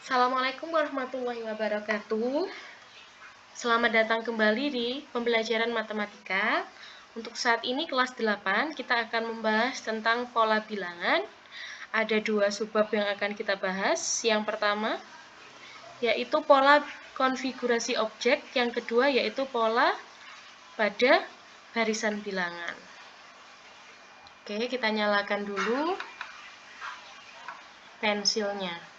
Assalamualaikum warahmatullahi wabarakatuh. Selamat datang kembali di pembelajaran matematika. Untuk saat ini kelas 8 kita akan membahas tentang pola bilangan. Ada dua subbab yang akan kita bahas. Yang pertama yaitu pola konfigurasi objek, yang kedua yaitu pola pada barisan bilangan. Oke, kita nyalakan dulu pensilnya.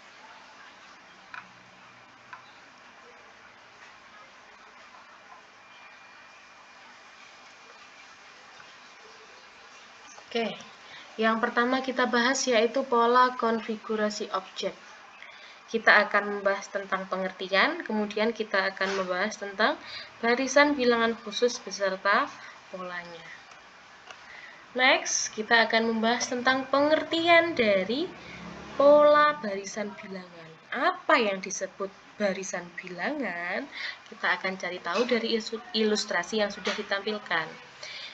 Oke, yang pertama kita bahas yaitu pola konfigurasi objek. Kita akan membahas tentang pengertian, kemudian kita akan membahas tentang barisan bilangan khusus beserta polanya. Next, kita akan membahas tentang pengertian dari pola barisan bilangan. Apa yang disebut barisan bilangan? Kita akan cari tahu dari ilustrasi yang sudah ditampilkan.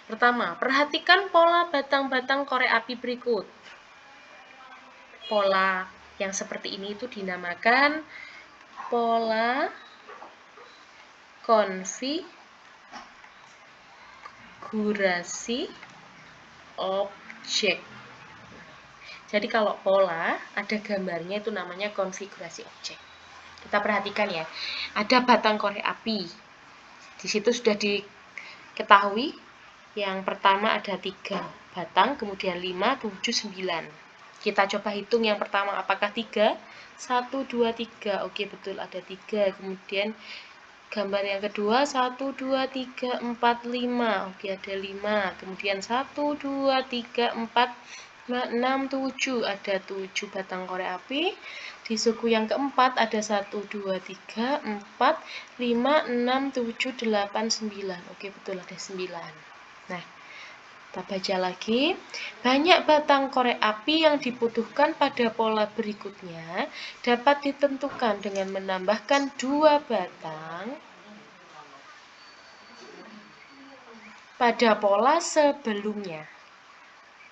Pertama, perhatikan pola batang-batang korek api berikut. Pola yang seperti ini itu dinamakan pola konfigurasi objek. Jadi kalau pola ada gambarnya itu namanya konfigurasi objek. Kita perhatikan ya, ada batang korek api. Di situ sudah diketahui yang pertama ada 3 batang, kemudian 5, 7, 9. Kita coba hitung yang pertama apakah 3? 1, 2, 3. Oke, betul ada 3. Kemudian gambar yang kedua 1, 2, 3, 4, 5. Oke, ada 5. Kemudian 1, 2, 3, 4, 5, 6, 7. Ada 7 batang korek api. Di suku yang keempat ada 1, 2, 3, 4, 5, 6, 7, 8, 9. Oke, betul ada 9. Nah, kita baca lagi. Banyak batang korek api yang dibutuhkan pada pola berikutnya dapat ditentukan dengan menambahkan 2 batang pada pola sebelumnya.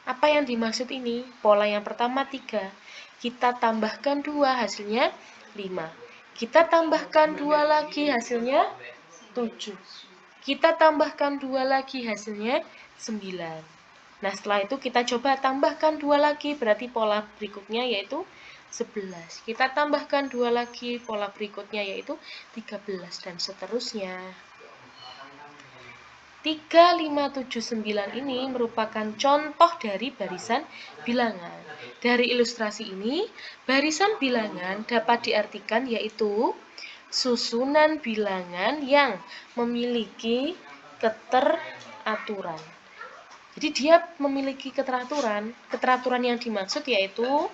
Apa yang dimaksud ini? Pola yang pertama 3. Kita tambahkan 2, hasilnya 5. Kita tambahkan 2 lagi, hasilnya 7. Kita tambahkan 2 lagi, hasilnya 9. Nah, setelah itu kita coba tambahkan 2 lagi, berarti pola berikutnya yaitu 11. Kita tambahkan 2 lagi, pola berikutnya yaitu 13, dan seterusnya. 3, 5, 7, 9 ini merupakan contoh dari barisan bilangan. Dari ilustrasi ini, barisan bilangan dapat diartikan yaitu susunan bilangan yang memiliki keteraturan. Jadi dia memiliki keteraturan. Keteraturan yang dimaksud yaitu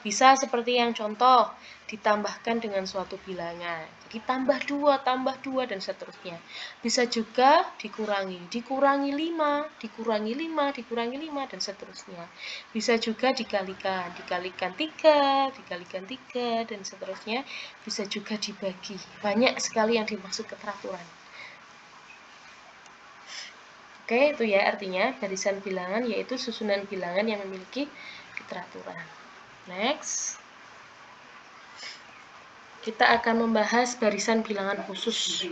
bisa seperti yang contoh, ditambahkan dengan suatu bilangan. Jadi tambah 2, dan seterusnya. Bisa juga dikurangi 5, dikurangi 5, dikurangi 5, dan seterusnya. Bisa juga dikalikan 3, dikalikan 3, dan seterusnya. Bisa juga dibagi. Banyak sekali yang dimaksud keteraturan. Oke, itu ya artinya barisan bilangan yaitu susunan bilangan yang memiliki keteraturan. Next. Kita akan membahas barisan bilangan khusus.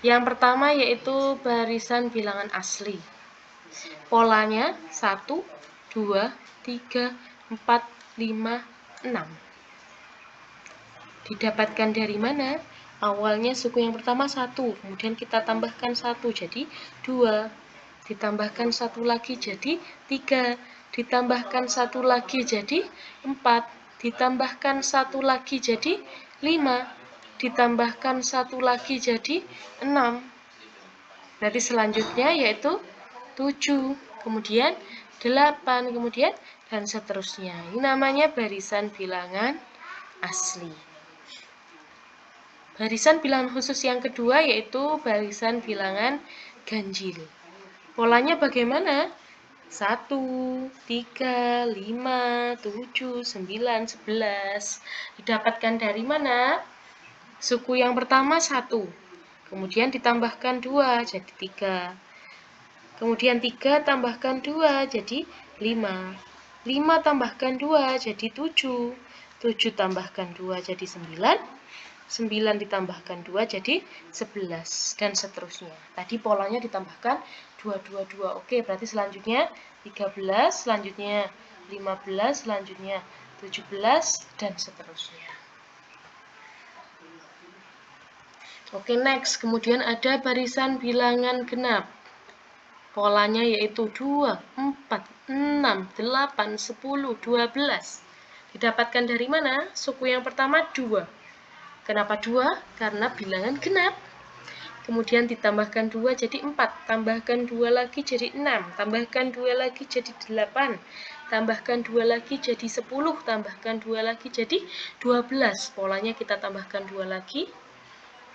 Yang pertama yaitu barisan bilangan asli. Polanya 1, 2, 3, 4, 5, 6. Didapatkan dari mana? Awalnya suku yang pertama 1, kemudian kita tambahkan 1 jadi 2. Ditambahkan 1 lagi jadi 3. Ditambahkan 1 lagi jadi 4. Ditambahkan 1 lagi jadi 5. Ditambahkan 1 lagi jadi 6. Berarti selanjutnya yaitu 7, kemudian 8, kemudian dan seterusnya. Ini namanya barisan bilangan asli. Barisan bilangan khusus yang kedua yaitu barisan bilangan ganjil. Polanya bagaimana? 1, 3, 5, 7, 9, 11. Didapatkan dari mana? Suku yang pertama 1. Kemudian ditambahkan 2 jadi 3. Kemudian 3 tambahkan 2 jadi 5. 5 tambahkan 2 jadi 7. 7 tambahkan 2 jadi 9. 9 ditambahkan 2 jadi 11 dan seterusnya. Tadi polanya ditambahkan 2, 2, 2. Oke, berarti selanjutnya 13, selanjutnya 15, selanjutnya 17 dan seterusnya. Oke, next. Kemudian ada barisan bilangan genap. Polanya yaitu 2, 4, 6, 8, 10, 12. Didapatkan dari mana? Suku yang pertama 2. Kenapa 2? Karena bilangan genap. Kemudian ditambahkan 2 jadi 4. Tambahkan 2 lagi jadi 6. Tambahkan 2 lagi jadi 8. Tambahkan 2 lagi jadi 10. Tambahkan 2 lagi jadi 12. Polanya kita tambahkan 2 lagi.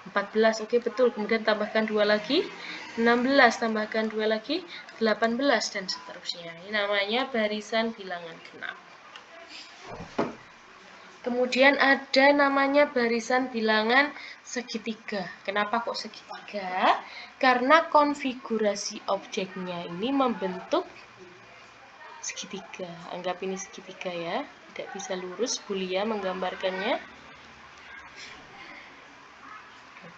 14, oke betul. Kemudian tambahkan 2 lagi. 16, tambahkan 2 lagi. 18, dan seterusnya. Ini namanya barisan bilangan genap. Kemudian ada namanya barisan bilangan segitiga. Kenapa kok segitiga? Karena konfigurasi objeknya ini membentuk segitiga. Anggap ini segitiga ya. Tidak bisa lurus, Bulia menggambarkannya.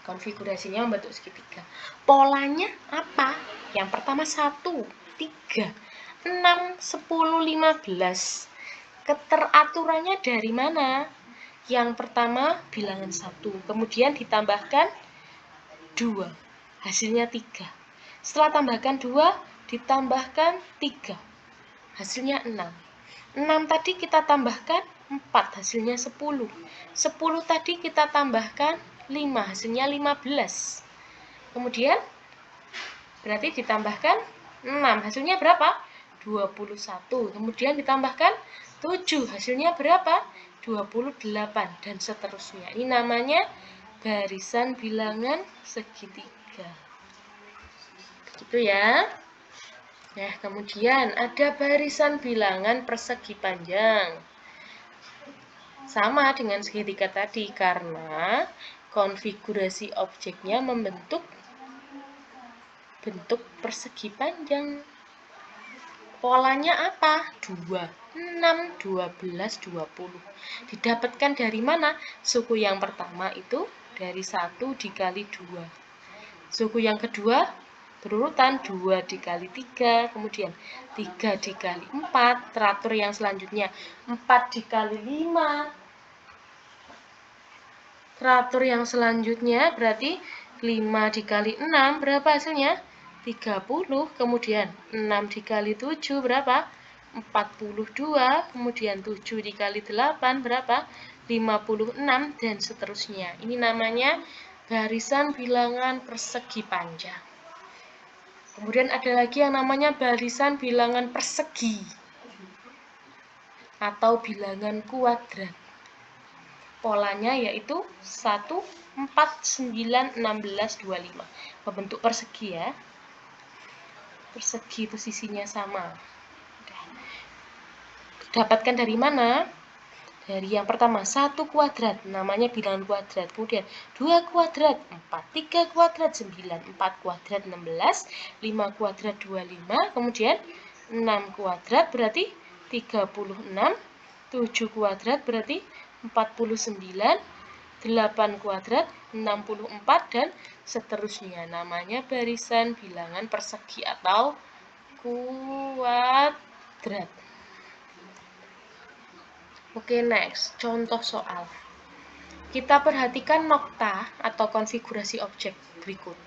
Konfigurasinya membentuk segitiga. Polanya apa? Yang pertama 1, 3, 6, 10, 15. Keteraturannya dari mana? Yang pertama bilangan 1, kemudian ditambahkan 2, hasilnya 3. Setelah tambahkan 2, ditambahkan 3, hasilnya 6. 6 tadi kita tambahkan 4, hasilnya 10. 10 tadi kita tambahkan 5, hasilnya 15. Kemudian berarti ditambahkan 6, hasilnya berapa? 21. Kemudian ditambahkan 7, hasilnya berapa? 28, dan seterusnya. Ini namanya barisan bilangan segitiga. Gitu ya. Nah, kemudian ada barisan bilangan persegi panjang. Sama dengan segitiga tadi, karena konfigurasi objeknya membentuk bentuk persegi panjang. Polanya apa? 2, 6, 12, 20. Didapatkan dari mana? Suku yang pertama itu dari 1 dikali 2. Suku yang kedua berurutan 2 dikali 3, kemudian 3 dikali 4, teratur yang selanjutnya 4 dikali 5. Teratur yang selanjutnya berarti 5 dikali 6, berapa hasilnya? 30, kemudian 6 dikali 7 berapa? 42, kemudian 7 dikali 8 berapa? 56, dan seterusnya. Ini namanya barisan bilangan persegi panjang. Kemudian ada lagi yang namanya barisan bilangan persegi atau bilangan kuadrat. Polanya yaitu 1, 4, 9, 16, 25. Membentuk persegi ya. Persegi posisinya sama. Dapatkan dari mana? Dari yang pertama 1 kuadrat, namanya bilangan kuadrat. Kemudian 2 kuadrat 4, 3 kuadrat 9, 4 kuadrat 16, 5 kuadrat 25, kemudian 6 kuadrat berarti 36, 7 kuadrat berarti 49, 8 kuadrat 64, dan seterusnya. Namanya barisan bilangan persegi atau kuadrat. Oke, next. Contoh soal. Kita perhatikan nokta atau konfigurasi objek berikut.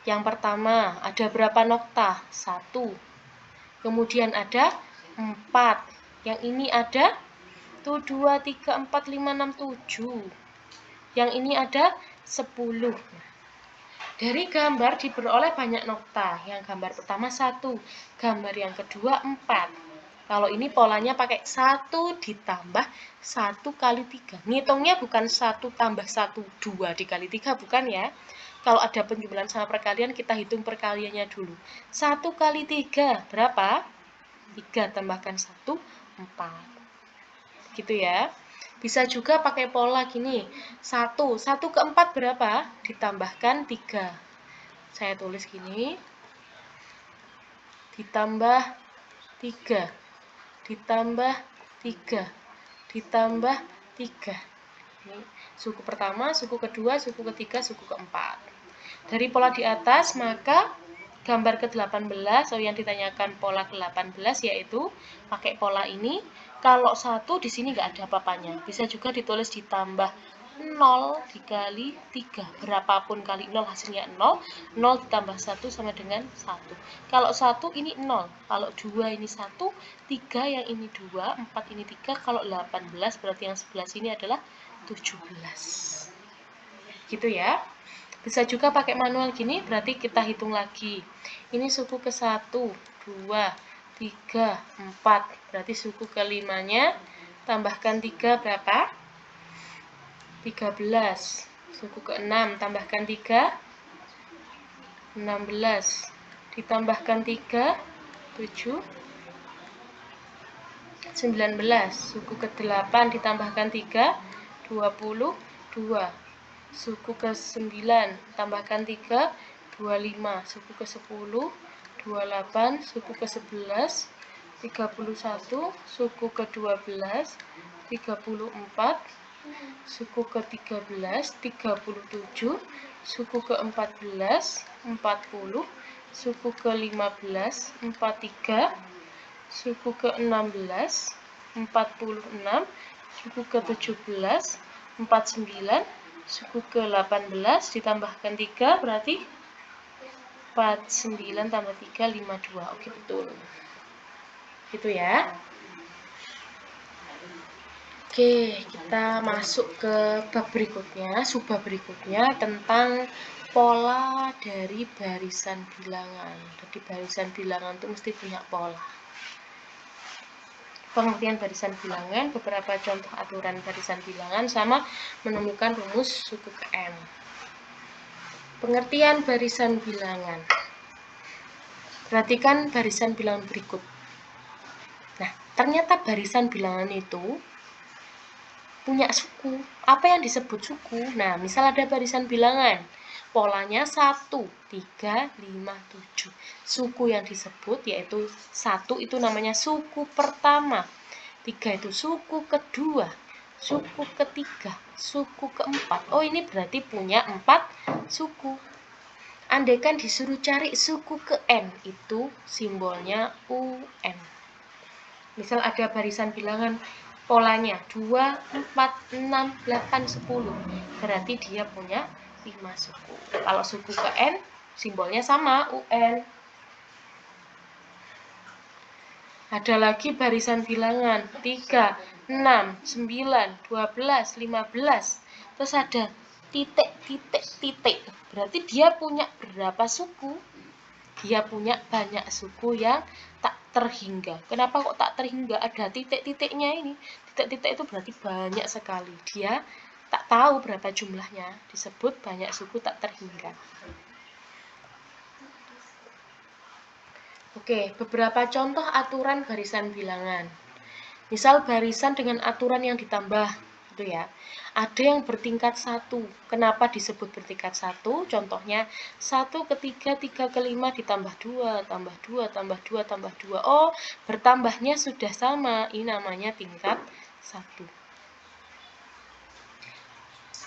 Yang pertama, ada berapa nokta? 1. Kemudian ada 4. Yang ini ada 2, 3, 4, 5, 6, 7. Yang ini ada 10. Dari gambar diperoleh banyak nokta. Yang gambar pertama 1, gambar yang kedua 4. Kalau ini polanya pakai 1 ditambah 1 kali 3. Ngitungnya bukan 1 tambah 1, 2 dikali 3, bukan ya. Kalau ada penjumlahan sama perkalian, kita hitung perkaliannya dulu. 1 kali 3, berapa? 3 tambahkan 1, 4. Gitu ya. Bisa juga pakai pola gini. 1 ke 4 berapa? Ditambahkan 3. Saya tulis gini. Ditambah 3. Ditambah 3, ditambah 3. Ini suku pertama, suku kedua, suku ketiga, suku keempat. Dari pola di atas, maka gambar ke-18, yang ditanyakan pola ke-18 yaitu pakai pola ini. Kalau 1 di sini nggak ada apa-apanya. Bisa juga ditulis ditambah 0 dikali 3. Berapapun kali 0 hasilnya 0. 0 ditambah 1 sama dengan 1. Kalau 1 ini 0. Kalau 2 ini 1. 3 yang ini 2. 4 ini 3. Kalau 18 berarti yang sebelah sini adalah 17. Gitu ya. Bisa juga pakai manual gini, berarti kita hitung lagi. Ini suku ke-1, 2, 3, 4. Berarti suku ke-5-nya tambahkan 3 berapa? 13. Suku ke-6 tambahkan 3, 16. Ditambahkan 3, 7, 19. Suku ke-8 ditambahkan 3, 22. Suku ke-9 tambahkan 3, 25. Suku ke-10, 28. Suku ke-11, 31. Suku ke-12, 34. Suku ke-13, 37. Suku ke-14, 40. Suku ke-15, 43. Suku ke-16, 46. Suku ke-17, 49. Suku ke-18 ditambahkan 3 berarti 49 tambah 3, 52. Oke, betul. Gitu ya. Oke, kita masuk ke bab berikutnya, subbab berikutnya tentang pola dari barisan bilangan. Jadi barisan bilangan itu mesti punya pola. Pengertian barisan bilangan, beberapa contoh aturan barisan bilangan, sama menemukan rumus suku ke M. Pengertian barisan bilangan. Perhatikan barisan bilangan berikut. Nah, ternyata barisan bilangan itu punya suku. Apa yang disebut suku? Nah, misal ada barisan bilangan, polanya 1, 3, 5, 7. Suku yang disebut yaitu 1 itu namanya suku pertama, 3 itu suku kedua, suku ketiga, suku keempat. Oh, ini berarti punya 4 suku. Andaikan disuruh cari suku ke N, itu simbolnya UN. Misal ada barisan bilangan, polanya 2, 4, 6, 8, 10. Berarti dia punya 5 suku. Kalau suku ke N, simbolnya sama, UN. Ada lagi barisan bilangan 3, 6, 9, 12, 15. Terus ada titik, titik, titik. Berarti dia punya berapa suku? Dia punya banyak suku yang tak terhingga. Kenapa kok tak terhingga? Ada titik-titiknya ini. Titik-titik itu berarti banyak sekali. Dia tak tahu berapa jumlahnya. Disebut banyak suku tak terhingga. Oke, beberapa contoh aturan barisan bilangan. Misal barisan dengan aturan yang ditambah, gitu ya. Ada yang bertingkat 1. Kenapa disebut bertingkat 1? Contohnya 1 ke 3, 3 ke 5 ditambah 2, tambah 2, tambah 2, tambah 2. Oh, bertambahnya sudah sama. Ini namanya tingkat 1.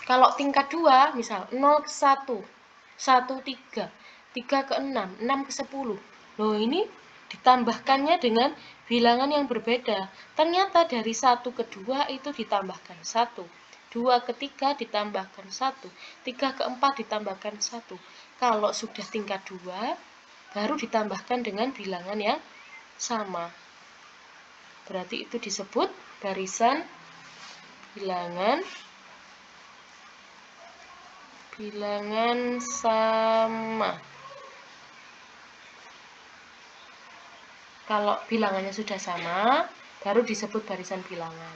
Kalau tingkat 2, misal 0 ke 1, 1, 3, 3 ke 6, 6 ke 10. Loh, ini ditambahkannya dengan bilangan yang berbeda. Ternyata dari 1 ke 2 itu ditambahkan 1. 2 ke 3 ditambahkan 1. 3 ke 4 ditambahkan 1. Kalau sudah tingkat 2, baru ditambahkan dengan bilangan yang sama. Berarti itu disebut barisan bilangan sama. Kalau bilangannya sudah sama, baru disebut barisan bilangan.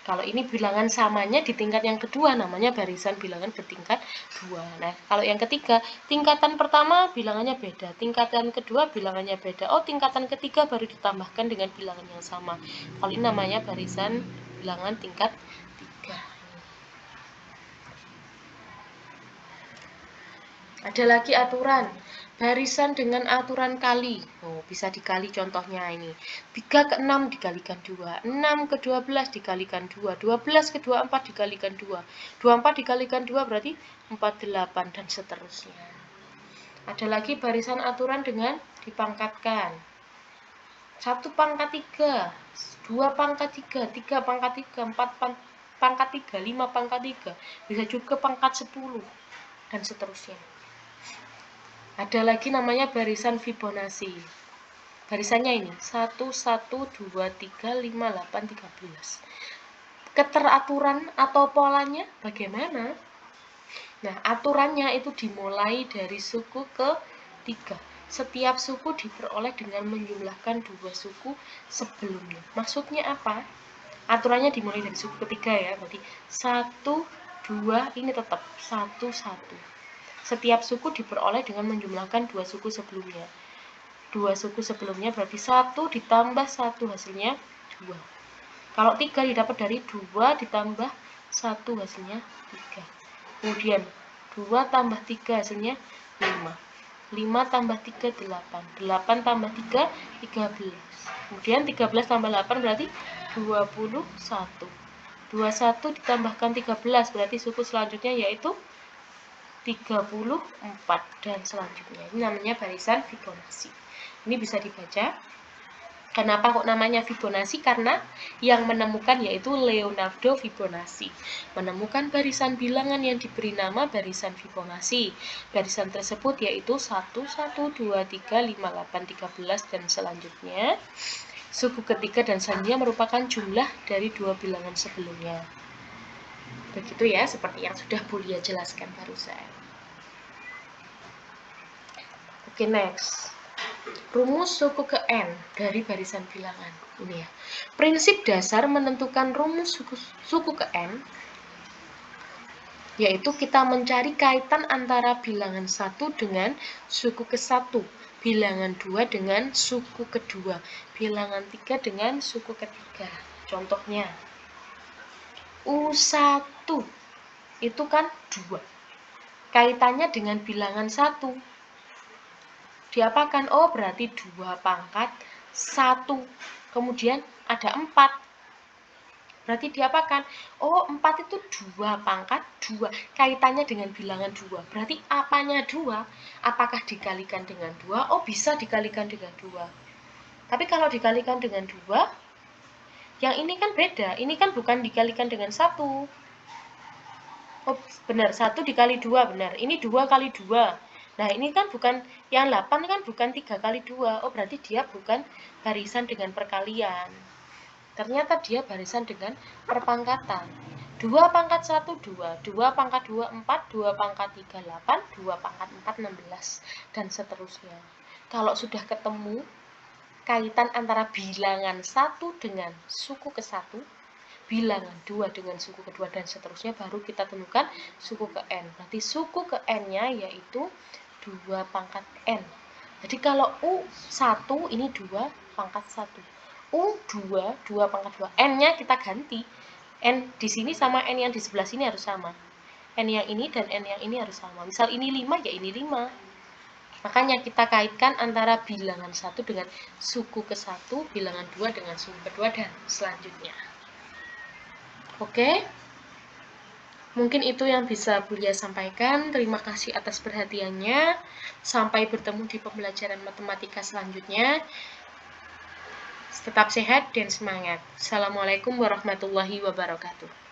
Kalau ini bilangan samanya di tingkat yang kedua, namanya barisan bilangan bertingkat 2. Nah, kalau yang ketiga, tingkatan pertama bilangannya beda, tingkatan kedua bilangannya beda. Oh, tingkatan ketiga baru ditambahkan dengan bilangan yang sama. Kalau ini namanya barisan bilangan tingkat 3. Ada lagi aturan Barisan dengan aturan kali. Oh, bisa dikali contohnya ini. 3 ke 6 dikalikan 2. 6 ke 12 dikalikan 2. 12 ke 24 dikalikan 2. 24 dikalikan 2 berarti 48 dan seterusnya. Ada lagi barisan aturan dengan dipangkatkan. 1 pangkat 3, 2 pangkat 3, 3 pangkat 3, 4 pangkat 3, 5 pangkat 3. Bisa juga pangkat 10 dan seterusnya. Ada lagi namanya barisan Fibonacci. Barisannya ini 1, 1, 2, 3, 5, 8, 13. Keteraturan atau polanya bagaimana? Nah, aturannya itu dimulai dari suku ke-3. Setiap suku diperoleh dengan menjumlahkan 2 suku sebelumnya. Maksudnya apa? Aturannya dimulai dari suku ke-3 ya. Berarti 1, 2, ini tetap 1, 1. Setiap suku diperoleh dengan menjumlahkan 2 suku sebelumnya. 2 suku sebelumnya berarti 1 ditambah 1 hasilnya 2. Kalau 3 didapat dari 2 ditambah 1 hasilnya 3. Kemudian 2 tambah 3 hasilnya 5. 5 tambah 3 8. 8 tambah 3 13. Kemudian 13 tambah 8 berarti 21. 21 ditambahkan 13 berarti suku selanjutnya yaitu 34 dan selanjutnya. Ini namanya barisan Fibonacci. Ini bisa dibaca. Kenapa kok namanya Fibonacci? Karena yang menemukan yaitu Leonardo Fibonacci. Menemukan barisan bilangan yang diberi nama barisan Fibonacci. Barisan tersebut yaitu 1, 1, 2, 3, 5, 8, 13 dan selanjutnya. Suku ketiga dan selanjutnya merupakan jumlah dari 2 bilangan sebelumnya. Begitu ya, seperti yang sudah Bulia jelaskan barusan. Oke, next. Rumus suku ke N dari barisan bilangan. Ini ya. Prinsip dasar menentukan rumus suku ke N yaitu kita mencari kaitan antara bilangan 1 dengan suku ke-1, bilangan 2 dengan suku kedua, bilangan 3 dengan suku ketiga. Contohnya, U1 itu kan 2. Kaitannya dengan bilangan 1. Diapakan? Oh, berarti 2 pangkat 1. Kemudian ada 4. Berarti diapakan? Oh, 4 itu 2 pangkat 2. Kaitannya dengan bilangan 2. Berarti apanya 2? Apakah dikalikan dengan 2? Oh, bisa dikalikan dengan 2. Tapi kalau dikalikan dengan 2, yang ini kan beda. Ini kan bukan dikalikan dengan 1. Oh, benar. 1 dikali 2, benar. Ini 2 kali 2. Nah, ini kan bukan, yang 8 kan bukan 3 kali 2. Oh, berarti dia bukan barisan dengan perkalian. Ternyata dia barisan dengan perpangkatan. 2 pangkat 1, 2. 2 pangkat 2, 4. 2 pangkat 3, 8. 2 pangkat 4, 16. Dan seterusnya. Kalau sudah ketemu kaitan antara bilangan 1 dengan suku ke-1, bilangan 2 dengan suku kedua dan seterusnya, baru kita temukan suku ke N. Berarti suku ke N-nya yaitu 2 pangkat N. Jadi kalau U1 ini 2 pangkat 1. U2, 2 pangkat 2. N-nya kita ganti. N di sini sama N yang di sebelah sini harus sama. N yang ini dan N yang ini harus sama. Misal ini 5, ya ini 5. Makanya kita kaitkan antara bilangan 1 dengan suku ke-1, bilangan 2 dengan suku kedua, dan selanjutnya. Oke? Mungkin itu yang bisa Bulia sampaikan. Terima kasih atas perhatiannya. Sampai bertemu di pembelajaran matematika selanjutnya. Tetap sehat dan semangat. Assalamualaikum warahmatullahi wabarakatuh.